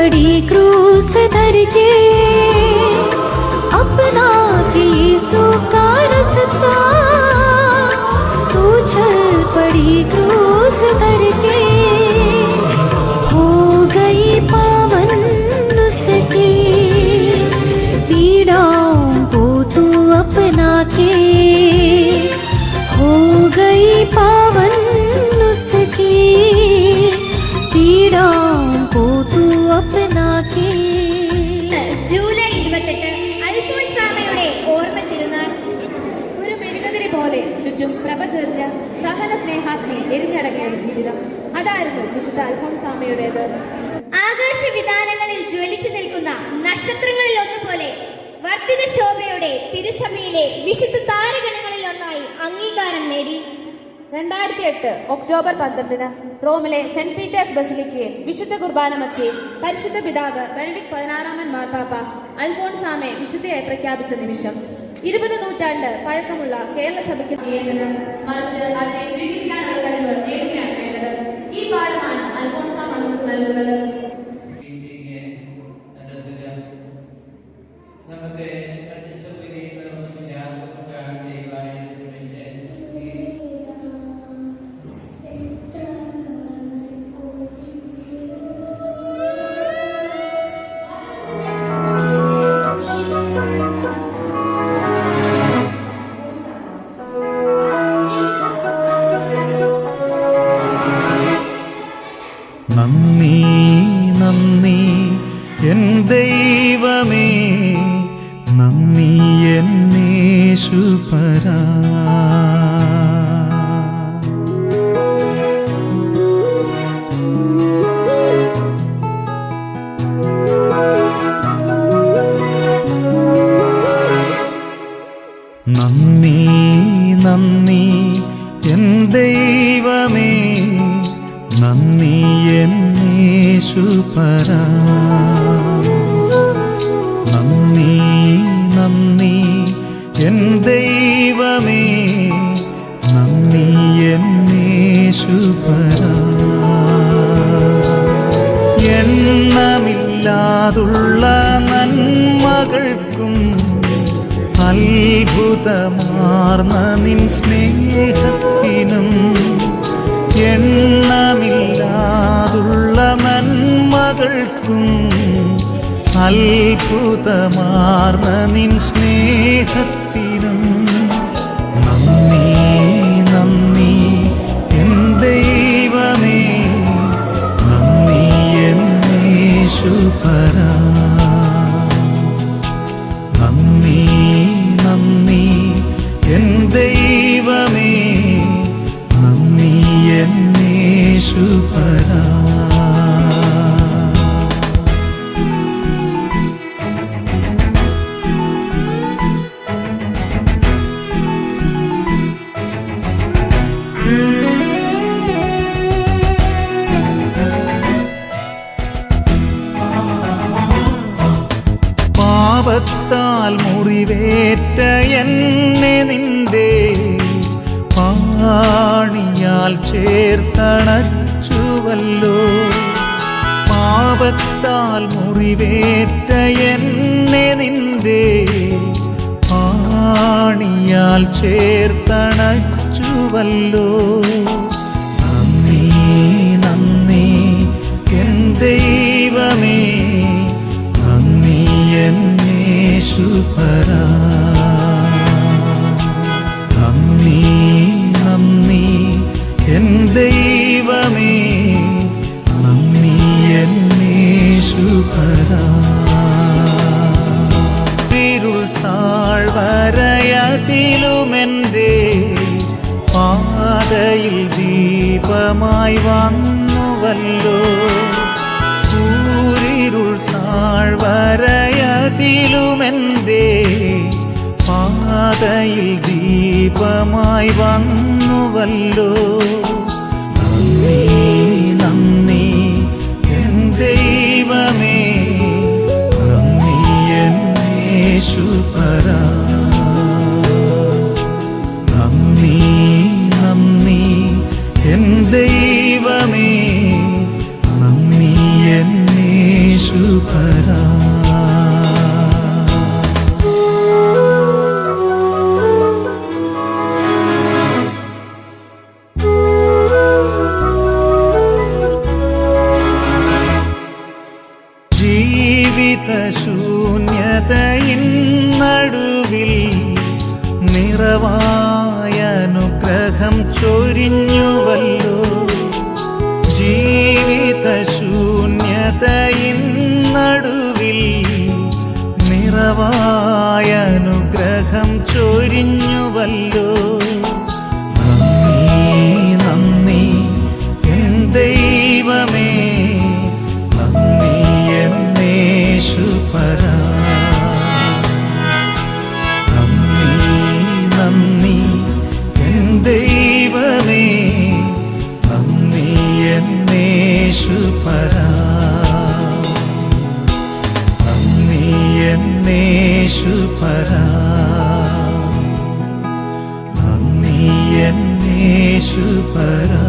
पड़ी क्रूस धर के, अपना के यीशु का रास्ता। तू चल पड़ी क्रूस धर के, हो गई पावन उसकी पीड़ाओं को तू अपना के, हो गई पावन उसकी पीड़ाओं को तू अपना के. ജൂലൈ 28 അൽഫോൻസാമയുടെ ഓർമ്മ തിരുനാൾ. ഒരു മെഴുകുതിരി പോലെ ചുറ്റും പ്രഭ ചൊരിഞ്ഞ സഹന സ്നേഹാഗ്നി എരിഞ്ഞടങ്ങിയ ജീവിതം അതായിരുന്നു വിശുദ്ധ അൽഫോൻസാമയുടേത്. ആകാശവിതാനങ്ങളിൽ ജ്വലിച്ചു നിൽക്കുന്ന നക്ഷത്രങ്ങളിൽ ഒന്നുപോലെ വർദ്ധിത ശോഭയുടെ തിരുസഭയിലെ വിശുദ്ധ താരഗണങ്ങളിൽ ഒന്നായി അംഗീകാരം നേടി. 2008 ഒക്ടോബർ 12 റോമിലെ സെന്റ് പീറ്റേഴ്സ് ബസിലിക്കയിൽ വിശുദ്ധ കുർബാന മധ്യേ പരിശുദ്ധ പിതാവ് ബെനഡിക്ട് 16 മാർപ്പാപ്പ അൽഫോൻസാമയെ വിശുദ്ധയായി പ്രഖ്യാപിച്ച നിമിഷം 20 നൂറ്റാണ്ട് പഴക്കമുള്ള കേരള സഭയ്ക്ക് ചെയ്യേണ്ടത് മറിച്ച് അതിനെ സ്വീകരിക്കാനുള്ള കഴിവ് നേടുകയാണ് വേണ്ടത്. ഈ പാഠമാണ് അൽഫോൻസാമ നമുക്ക് നൽകുന്നത്. നന്ദി നന്ദി എൻ ദൈവമേ, നന്ദി എന്നേശുപരാ. നന്ദി നന്ദി എൻ ദൈവമേ, നന്ദി എന്നേശുപരാ. നന്ദി നന്ദി എൻ ദൈവമേ, നന്ദി എന്നേശുപരാ. എണ്ണമില്ലാതുള്ള നന്മകൾക്കും അത്ഭുതമാർന്ന നിൻ സ്നേഹത്തിനും, എണ്ണമില്ലാതുള്ള നന്മകൾക്കും അത്ഭുതമാർന്ന നിൻ സ്നേഹത്തിനും നന്ദി നന്ദി എൻ ദൈവമേ, നന്ദി എന്നേശുപരാ. നന്ദി നന്ദി എൻ ദൈവമേ, നന്ദി എന്നേശുപരാ. പാപത്താൽ മുറിവേറ്റ എന്നെ നിന്റെ പാണിയാൽ ചേർത്തണച്ചുവല്ലോ. പാപത്താൽ മുറിവേറ്റ എന്നെ നിന്റെ പാണിയാൽ ചേർത്തണച്ചുവല്ലോ. നന്ദി നന്ദി എൻ ദൈവമേ, നന്ദി എന്നേശുപരാ. നന്ദി നന്ദി എൻ ദൈവമേ, നന്ദി എന്നേശുപരാ. ഇരുൾ താഴ്വരയതിലുമെൻ്റെ പാതയിൽ ദീപമായി വന്നുവല്ലോ. കൂരിരുൾ താഴ്വരയതിലുമെൻ്റെ പാതയിൽ ദീപമായി വന്നുവല്ലോ. നന്ദി നന്ദി എൻ ദൈവമേ, നന്ദി എന്നേശുപരാ. നന്ദി നന്ദി എൻ ദൈവമേ, നന്ദി എന്നേശു യേശുപരാ. ജീവിതശൂന്യതയിൻ നടുവിൽ നിറവായ അനുഗ്രഹം ചൊരിഞ്ഞുവല്ലോ. ജീവിതശൂന്യതയിൻ നടുവിൽ നിറവായ അനുഗ്രഹം ചൊരിഞ്ഞുവല്ലോ. നന്ദി നന്ദി എൻ ദൈവമേ, നന്ദി എന്നേശുപരാ. നന്ദി നന്ദി എൻ ദൈവമേ, നന്ദി എന്നേശുപരാ. നന്ദി എന്നേശുപരാ. നന്ദി എന്നേശുപരാ.